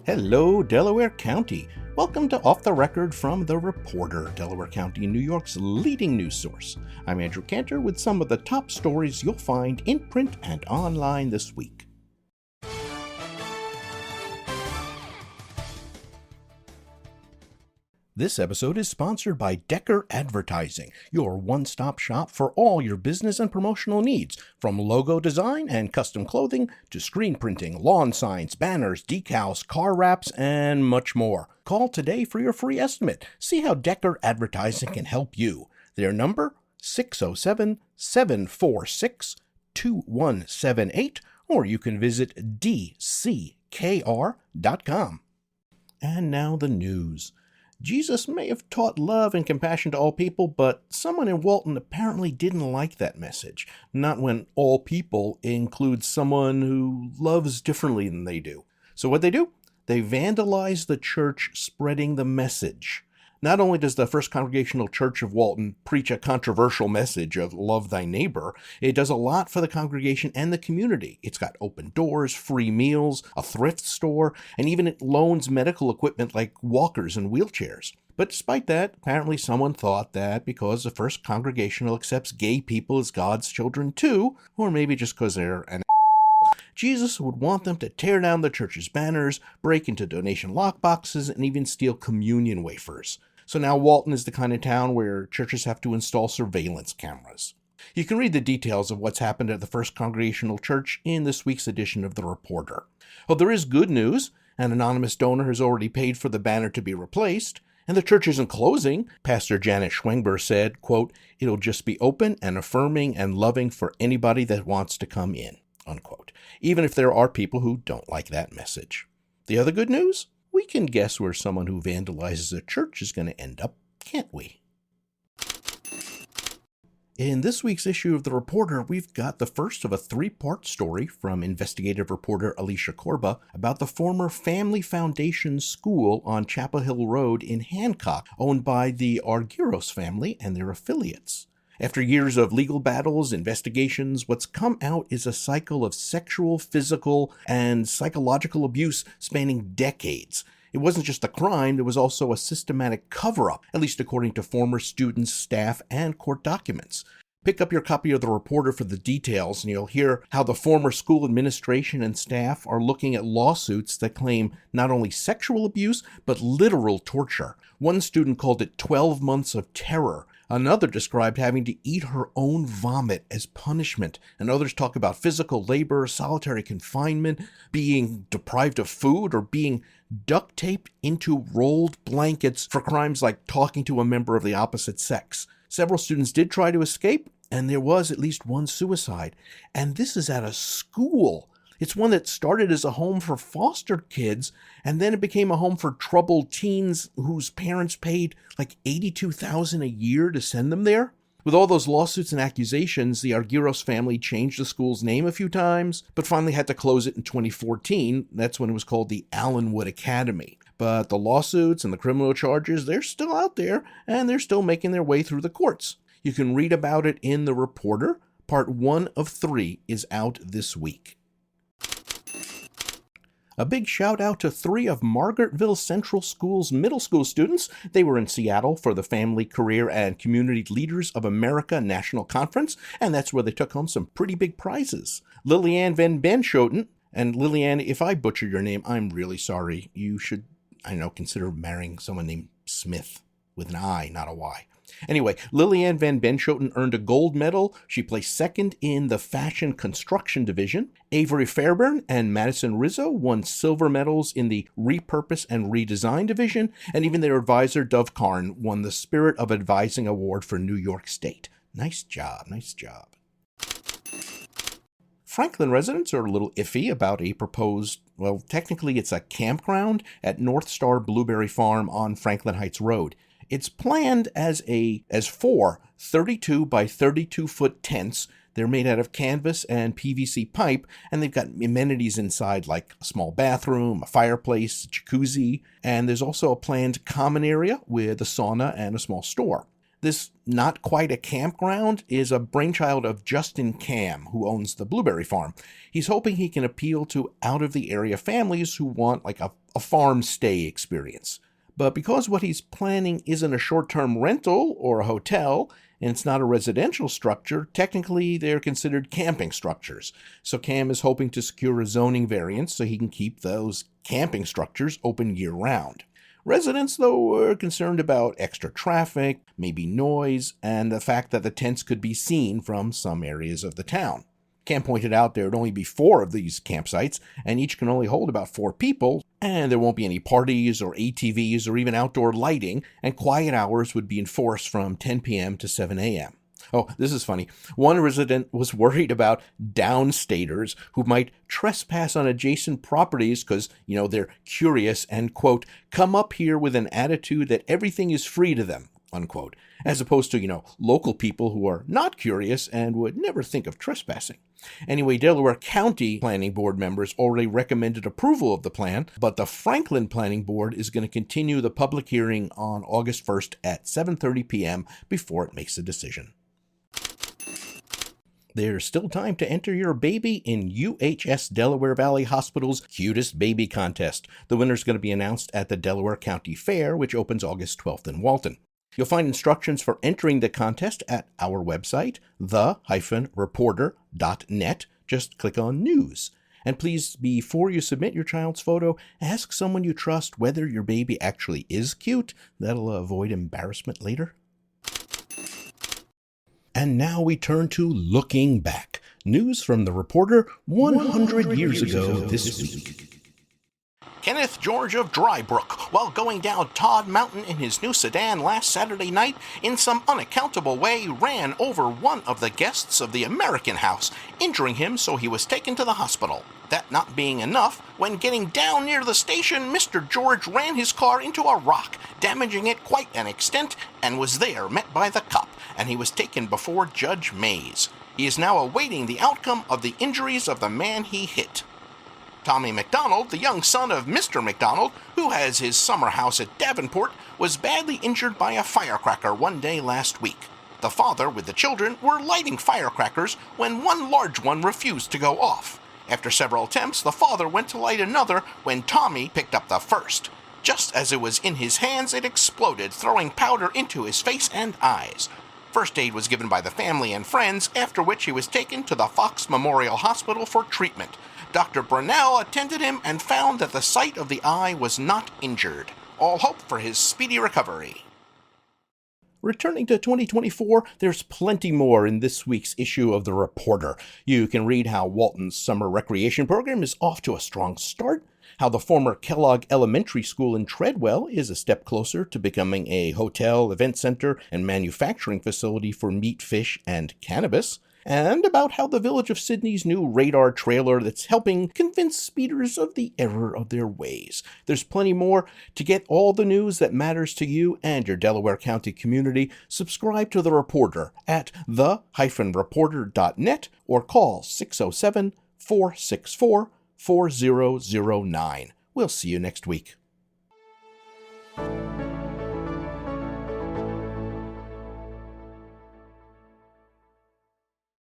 Hello, Delaware County. Welcome to Off the Record from The Reporter, Delaware County, New York's leading news source. I'm Andrew Cantor with some of the top stories you'll find in print and online this week. This episode is sponsored by Decker Advertising, your one-stop shop for all your business and promotional needs, from logo design and custom clothing to screen printing, lawn signs, banners, decals, car wraps, and much more. Call today for your free estimate. See how Decker Advertising can help you. Their number, 607-746-2178, or you can visit dckr.com. And now the news. Jesus may have taught love and compassion to all people, but someone in Walton apparently didn't like that message. Not when all people includes someone who loves differently than they do. So what they do? They vandalize the church spreading the message. Not only does the First Congregational Church of Walton preach a controversial message of love thy neighbor, it does a lot for the congregation and the community. It's got open doors, free meals, a thrift store, and even it loans medical equipment like walkers and wheelchairs. But despite that, apparently someone thought that because the First Congregational accepts gay people as God's children too, or maybe just because they're an Jesus would want them to tear down the church's banners, break into donation lockboxes, and even steal communion wafers. So now Walton is the kind of town where churches have to install surveillance cameras. You can read the details of what's happened at the First Congregational Church in this week's edition of The Reporter. Well, there is good news. An anonymous donor has already paid for the banner to be replaced, and the church isn't closing. Pastor Janet Schwengber said, quote, "It'll just be open and affirming and loving for anybody that wants to come in," unquote, even if there are people who don't like that message. The other good news? We can guess where someone who vandalizes a church is going to end up, can't we? In this week's issue of The Reporter, we've got the first of a three-part story from investigative reporter Alicia Korba about the former Family Foundation School on Chapel Hill Road in Hancock, owned by the Argyros family and their affiliates. After years of legal battles, investigations, what's come out is a cycle of sexual, physical, and psychological abuse spanning decades. It wasn't just a crime, there was also a systematic cover-up, at least according to former students, staff, and court documents. Pick up your copy of The Reporter for the details, and you'll hear how the former school administration and staff are looking at lawsuits that claim not only sexual abuse, but literal torture. One student called it 12 months of terror. Another described having to eat her own vomit as punishment, and others talk about physical labor, solitary confinement, being deprived of food, or being duct taped into rolled blankets for crimes like talking to a member of the opposite sex. Several students did try to escape, and there was at least one suicide. And this is at a school. It's one that started as a home for foster kids, and then it became a home for troubled teens whose parents paid like $82,000 a year to send them there. With all those lawsuits and accusations, the Argyros family changed the school's name a few times, but finally had to close it in 2014. That's when it was called the Allenwood Academy. But the lawsuits and the criminal charges, they're still out there, and they're still making their way through the courts. You can read about it in The Reporter. Part 1 of 3 is out this week. A big shout out to 3 of Margaretville Central School's middle school students. They were in Seattle for the Family, Career, and Community Leaders of America National Conference, and that's where they took home some pretty big prizes. Lillian Van Benschoten, and Lillian, if I butcher your name, I'm really sorry. You should, consider marrying someone named Smith with an I, not a Y. Anyway, Lillian Van Benschoten earned a gold medal. She placed second in the Fashion Construction Division. Avery Fairburn and Madison Rizzo won silver medals in the Repurpose and Redesign Division, and even their advisor, Dove Karn, won the Spirit of Advising Award for New York State. Nice job, nice job. Franklin residents are a little iffy about a proposed, technically it's a campground at North Star Blueberry Farm on Franklin Heights Road. It's planned as 4 32 by 32 foot tents. They're made out of canvas and PVC pipe, and they've got amenities inside like a small bathroom, a fireplace, a jacuzzi, and there's also a planned common area with a sauna and a small store. This not quite a campground is a brainchild of Justin Cam, who owns the Blueberry Farm. He's hoping he can appeal to out-of-the-area families who want like a farm stay experience. But because what he's planning isn't a short-term rental or a hotel, and it's not a residential structure, technically they're considered camping structures. So Cam is hoping to secure a zoning variance so he can keep those camping structures open year-round. Residents, though, are concerned about extra traffic, maybe noise, and the fact that the tents could be seen from some areas of the town. Cam pointed out there would only be 4 of these campsites, and each can only hold about 4 people, and there won't be any parties or ATVs or even outdoor lighting, and quiet hours would be enforced from 10 p.m. to 7 a.m. Oh, this is funny. One resident was worried about downstaters who might trespass on adjacent properties because, they're curious and, quote, come up here with an attitude that everything is free to them, unquote, as opposed to, local people who are not curious and would never think of trespassing. Anyway, Delaware County Planning Board members already recommended approval of the plan, but the Franklin Planning Board is going to continue the public hearing on August 1st at 7:30 p.m. before it makes a decision. There's still time to enter your baby in UHS Delaware Valley Hospital's Cutest Baby Contest. The winner's going to be announced at the Delaware County Fair, which opens August 12th in Walton. You'll find instructions for entering the contest at our website, the-reporter.net. Just click on News. And please, before you submit your child's photo, ask someone you trust whether your baby actually is cute. That'll avoid embarrassment later. And now we turn to Looking Back. News from the Reporter 100 years ago this week. Kenneth George of Drybrook, while going down Todd Mountain in his new sedan last Saturday night, in some unaccountable way ran over one of the guests of the American House, injuring him so he was taken to the hospital. That not being enough, when getting down near the station, Mr. George ran his car into a rock, damaging it quite an extent, and was there met by the cop, and he was taken before Judge Mays. He is now awaiting the outcome of the injuries of the man he hit. Tommy McDonald, the young son of Mr. McDonald, who has his summer house at Davenport, was badly injured by a firecracker one day last week. The father, with the children, were lighting firecrackers when one large one refused to go off. After several attempts, the father went to light another when Tommy picked up the first. Just as it was in his hands, it exploded, throwing powder into his face and eyes. First aid was given by the family and friends, after which he was taken to the Fox Memorial Hospital for treatment. Dr. Brunell attended him and found that the site of the eye was not injured. All hope for his speedy recovery. Returning to 2024, there's plenty more in this week's issue of The Reporter. You can read how Walton's summer recreation program is off to a strong start, how the former Kellogg Elementary School in Treadwell is a step closer to becoming a hotel, event center, and manufacturing facility for meat, fish, and cannabis, and about how the Village of Sydney's new radar trailer that's helping convince speeders of the error of their ways. There's plenty more. To get all the news that matters to you and your Delaware County community, subscribe to The Reporter at the-reporter.net or call 607-464-4009. We'll see you next week.